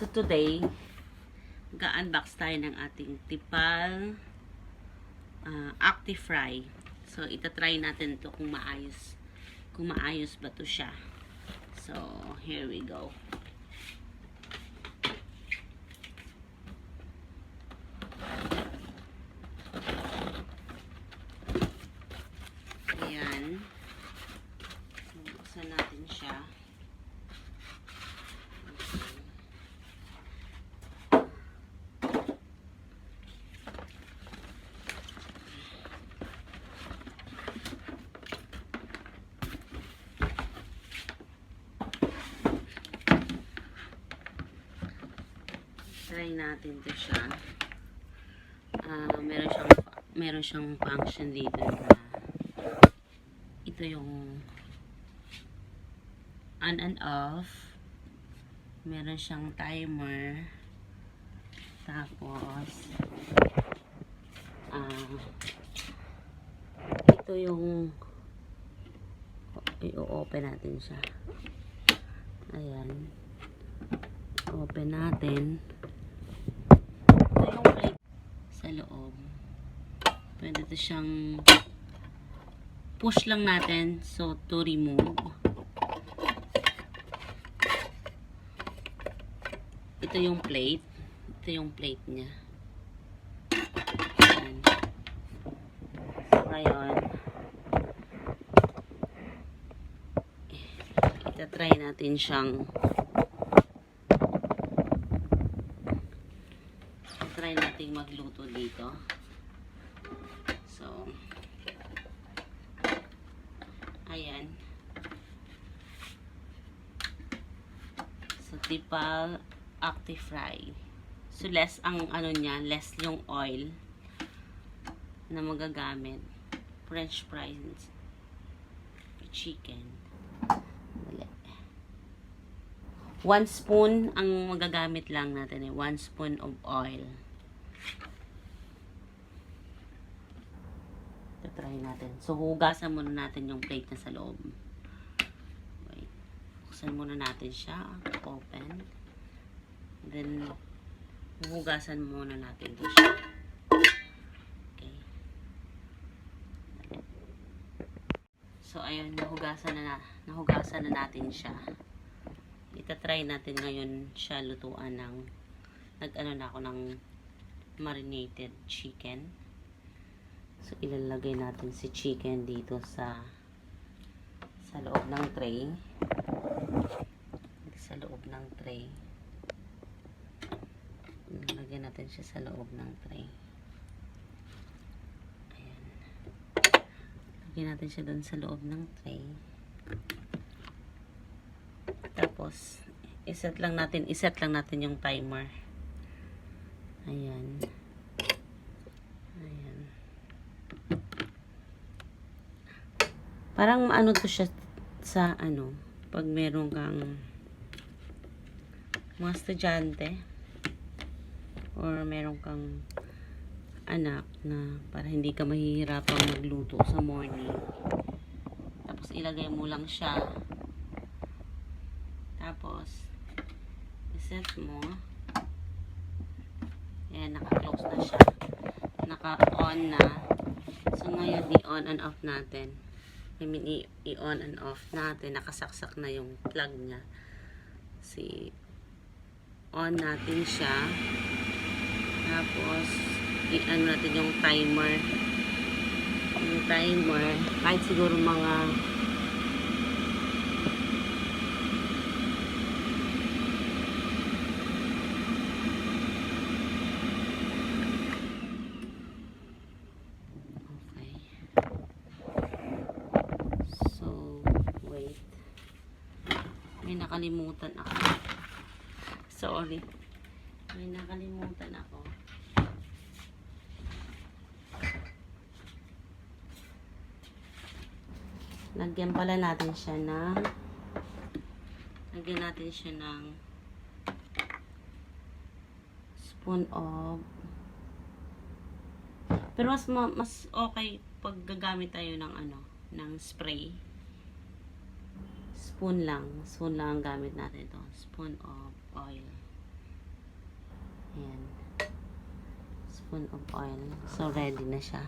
today, ga-unbox tayo ng ating Tefal Actifry. So, itatry natin ito kung maayos. Kung maayos ba ito siya. So, here we go. Ayan. Buksan natin siya. Try natin to siya. Meron siyang function dito na ito yung on and off. Meron siyang timer. Tapos ito yung i-open natin siya. Ayan. Open natin. Ito yung plate sa loob. Pwede ito siyang push lang natin. So, to remove. Ito yung plate. Ito yung plate niya. Ayan. So, ngayon, itatry natin siyang magluto dito. So, ayan. So, Tefal Actifry. So, less ang ano niya, less yung oil na magagamit. French fries. Chicken. 1 spoon ang magagamit lang natin eh. 1 spoon of oil. Try natin. So, hugasan muna natin yung plate na sa loob. Wait. Buksan muna natin siya. Open. Then, hugasan muna natin ito siya. Okay. So, ayun. Nahugasan na natin siya. Itatry natin ngayon siya lutuan ng nag-ano na ako ng marinated chicken. So, ilalagay natin si chicken dito sa loob ng tray. Sa loob ng tray. Lagyan natin siya sa loob ng tray. Ayan. Lagyan natin siya doon sa loob ng tray. Tapos, iset lang natin yung timer. Ayan. Ayan. Parang ano to siya sa ano, pag meron kang mga estudyante or meron kang anak na para hindi ka mahihirapang magluto sa morning. Tapos ilagay mo lang siya. Tapos iset mo. Ayan, naka-close na siya. Naka-on na. So ngayon i-on and off natin. I mean, i-on and off natin. Nakasaksak na yung plug niya. On natin siya. Tapos, i-ano natin yung timer. Yung timer, kahit siguro mga may nakalimutan ako. Sorry. May nakalimutan ako. Lagyan pala natin siya ng spoon of, pero mas okay pag gagamit tayo ng ng spray. Spoon lang ang gamit natin ito. Spoon of oil. Ayan. Spoon of oil. So, ready na siya.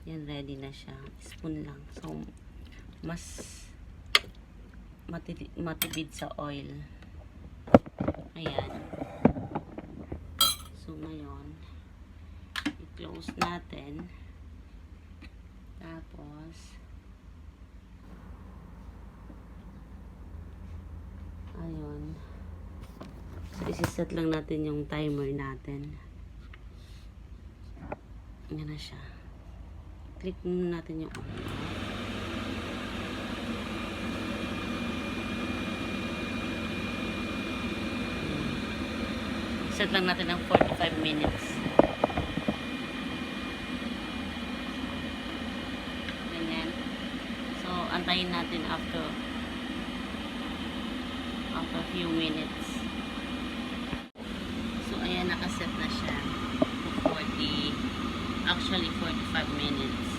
Yan, ready na siya. Spoon lang. So, mas matipid sa oil. Ayan. So, ngayon, i-close natin. Tapos, ayun. So, isiset lang natin yung timer natin. Yan na siya. Click muna natin yung set lang natin ng 45 minutes. Ganyan. So, antayin natin after a few minutes. So, ayan, nakaset na siya. Actually 45 minutes.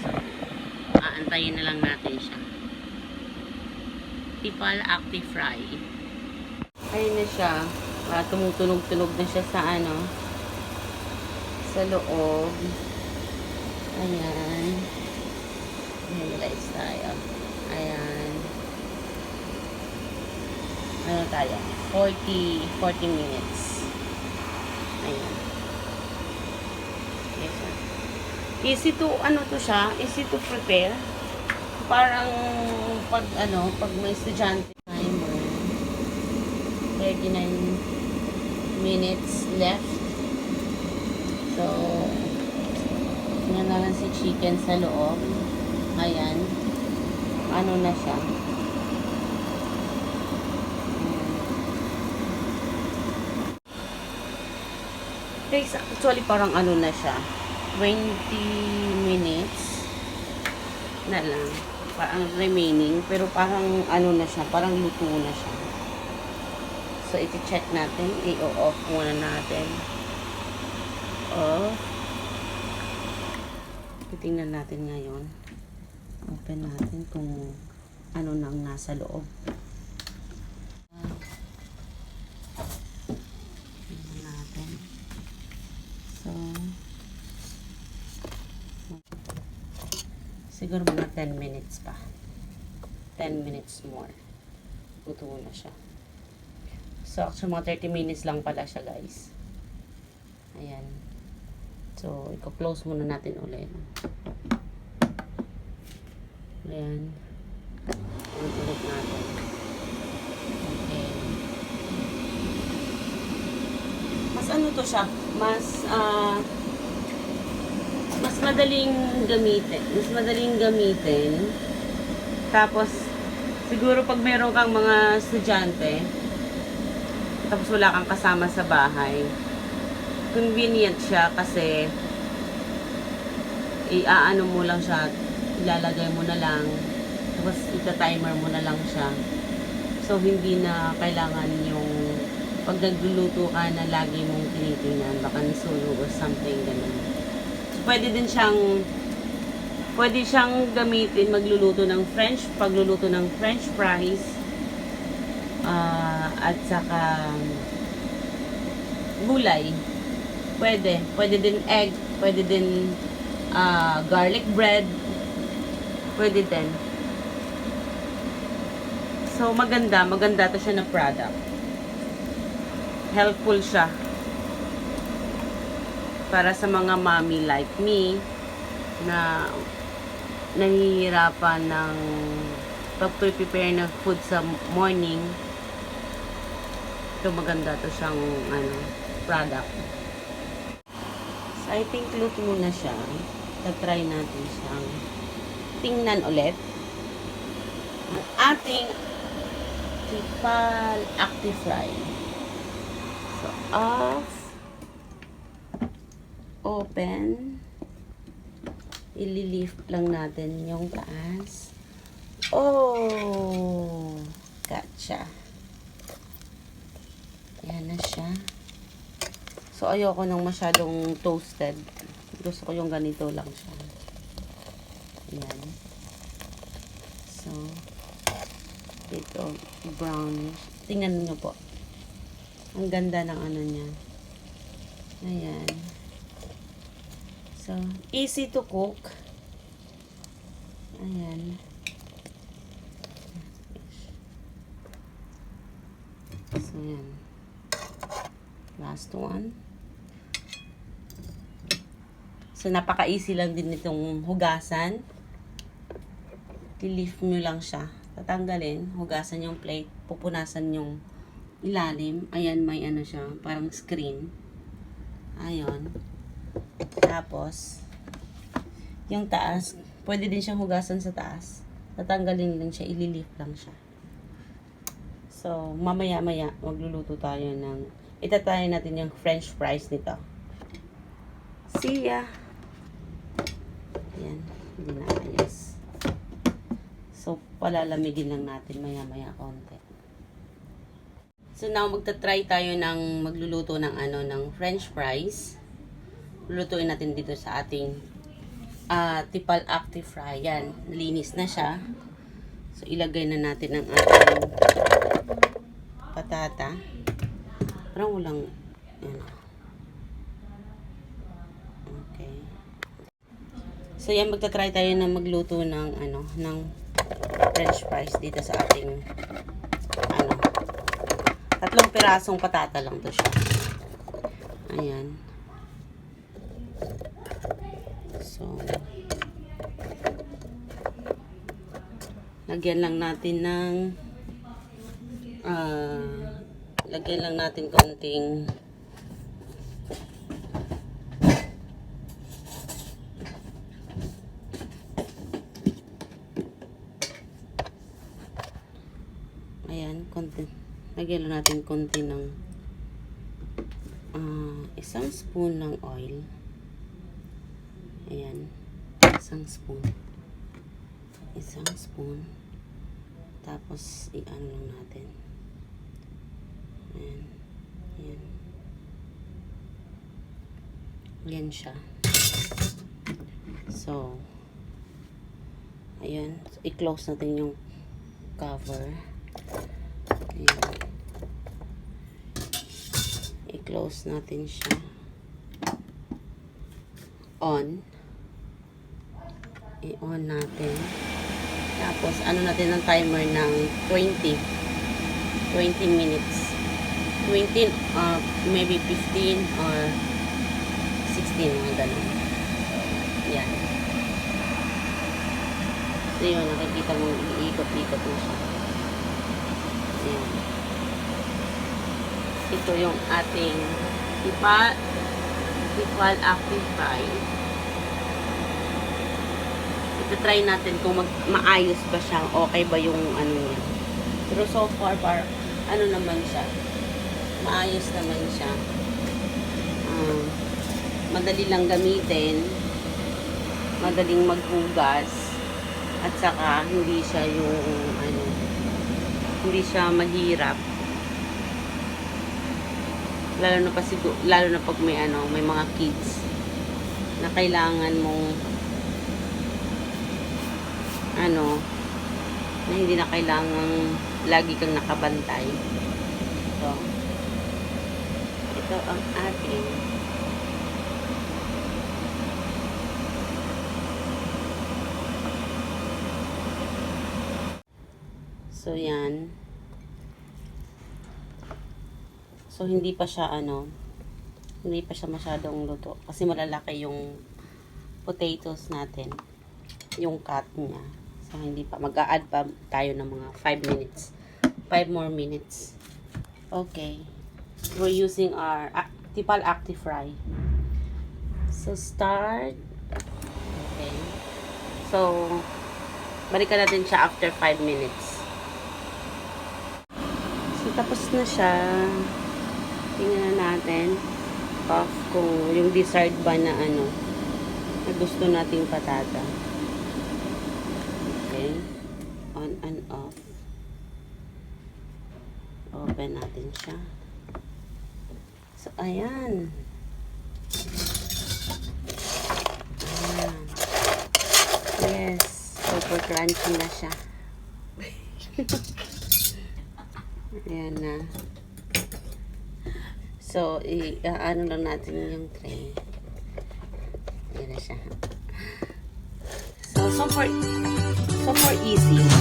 So, aantayin na lang natin siya. Tefal Actifry. Ayun na siya. Tumutunog-tunog na siya sa sa loob. Ayan. Analyze tayo. Ayan. Ano tayo? 40 minutes. Ayan. Yes, easy to, to siya? Easy to prepare. Parang, pag may estudyante, timer, 39 minutes left. So, tingnan na lang si chicken sa loob. Ayan. Ano na siya? Guys, actually parang na siya. 20 minutes na lang. Parang remaining. Pero parang na siya. Parang luto na siya. So, iti-check natin. I-off muna natin. Off. Titingnan natin ngayon. Open natin kung ano nang nasa loob. Tingnan natin. So, siguro mga 10 minutes pa. 10 minutes more. Luto na siya. So, actually mga 30 minutes lang pala siya, guys. Ayan. So, i-close muna natin ulit. Ayan. Ulit natin. Okay. Mas to siya? Mas madaling gamitin. Mas madaling gamitin. Tapos, siguro pag meron kang mga estudyante, tapos wala kang kasama sa bahay, convenient siya kasi iaano mo lang siya, ilalagay mo na lang, tapos ita-timer mo na lang siya. So, hindi na kailangan yung pag nagluluto ka na lagi mong tinitingnan, baka nasulo or something, ganun. So, pwede siyang gamitin, pagluluto ng French fries, at saka gulay. Pwede din egg, pwede din garlic bread, pwede din. So, maganda to siya na product. Helpful siya para sa mga mommy like me na nahihirapan ng pag-prepare ng food sa morning. Ito maganda to siyang product. So, I think luto na siya. Try natin siyang tingnan ulit. Ang ating Tefal Actifry. So, off. Open. Ililift lang natin yung taas. Oh! Gotcha. Yan na siya. So, ayoko nang masyadong toasted. Gusto ko yung ganito lang siya. Yan. So, ito, brownish. Tingnan nyo po. Ang ganda ng ano niya. Ayan. So, easy to cook. Ayan. So, ayan. Last one. So, napaka-easy lang din itong hugasan. I-lift nyo lang siya. Tatanggalin. Hugasan yung plate. Pupunasan yung ilalim. Ayan, may ano siya. Parang screen. Ayan. Tapos, yung taas, pwede din siyang hugasan sa taas. Tatanggalin lang siya. I-lift lang siya. So, mamaya-maya, magluluto tayo ng, itatry natin yung french fries nito. See ya! Ayan, hindi na ayos. So, palalamigin lang natin maya-maya konti. So, now, magta-try tayo ng magluluto ng ng french fries. Lulutuin natin dito sa ating Tefal Actifry. Yan, nalinis na siya. So, ilagay na natin ang ating patata. Parang walang, yan. Okay. So, yan, magta-try tayo na magluto ng, ng french fries dito sa ating, 3 pirasong patata lang to siya. Ayan. So, lagyan lang natin ng konting lagyan lang natin konti ng 1 spoon ng oil. Ayan, 1 spoon. 1 spoon. Tapos, i-ano lang natin. Ayan. Ayan. Ayan siya. So, ayan. So, i-close natin yung cover. Ayan. I-close natin siya. On. I-on natin. Tapos, ano natin ng timer ng 20 minutes. 20, maybe 15 or 16, mga ganun. Yan. So, yun, nakikita mo, iikot-ikot mo siya. Yan. Ito yung ating Tefal Actifry. Ito try natin kung maayos ba siya, okay ba yung ano niya. Pero so far, ano naman siya, maayos naman siya. Madali lang gamitin, madaling maghugas, at saka hindi siya yung hindi siya mahirap. Lalo na pag may may mga kids na kailangan mong na hindi na kailangang lagi kang nakabantay. Ito ang ating so yan. So hindi pa siya hindi pa siya masyadong luto kasi malalaki yung potatoes natin, yung cut niya. So hindi pa, mag-a-add pa tayo ng mga 5 minutes. 5 more minutes. Okay. We're using our Tefal Actifry. So start. Okay. So balikan natin siya after 5 minutes. So tapos na siya. Tingnan natin kung yung desired ba na na gusto nating patata. Okay. On and off. Open natin siya. So, ayan. Ayan. Yes. Super crunchy na siya. Ayan na. So, ano lang natin yung tray. Ayan na siya. So for easy.